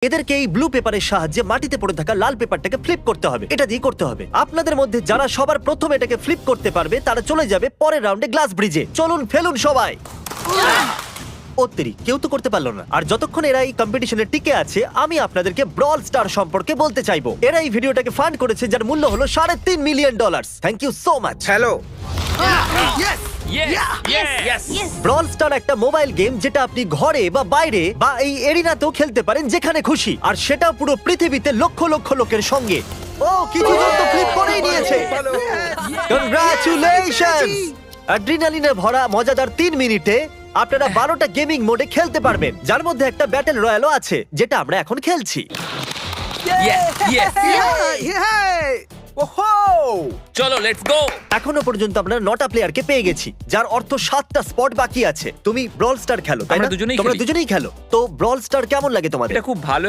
এদেরকে এই ব্লু পেপারের সাহায্যে মাটিতে পড়ে থাকা লাল পেপারটাকে ফ্লিপ করতে হবে। এটা দিয়ে করতে হবে। আপনাদের মধ্যে যারা সবার প্রথম এটাকে ফ্লিপ করতে পারবে তারা চলে যাবে পরের রাউন্ডে গ্লাস ব্রিজে। চলুন ফেলুন সবাই। কেউ তো করতে পারলো না। আর যতক্ষণ এরা এই কম্পিটিশনে টিকে আছে আমি আপনাদেরকে ব্রল স্টার সম্পর্কে বলতে চাইবো। এরা এই ভিডিওটাকে ফান্ড করেছে যার মূল্য হলো $3.5 million. Thank you so much. Hello. Brawl Stars একটা মোবাইল গেম যেটা আপনি ঘরে বা বাইরে বা এই এরিনাতেও খেলতে পারেন যেখানে খুশি, আর সেটা পুরো পৃথিবীতে লক্ষ লক্ষ লোকের সঙ্গে। ও কিছু জন তো ফ্লিপ করেই নিয়েছে। কনগ্রাচুলেশনস। অ্যাড্রিনালিনে ভরা মজাদার 3 মিনিটে আপনারা 12টা গেমিং মোডে খেলতে পারবেন, যার মধ্যে একটা ব্যাটল রয়্যালও আছে যেটা আমরা এখন খেলছি। ওহো! চলো লেটস গো। এখনো পর্যন্ত আমরা 9টা প্লেয়ারকে পেয়ে গেছি, যার অর্থ 7টা স্পট বাকি আছে। তুমি ব্রল স্টার খেলো, তাই না? আমরা দুজনেই তোমরা খেলি। দুজনেই খেলো। তো ব্রল স্টার কেমন লাগে তোমাদের? এটা খুব ভালো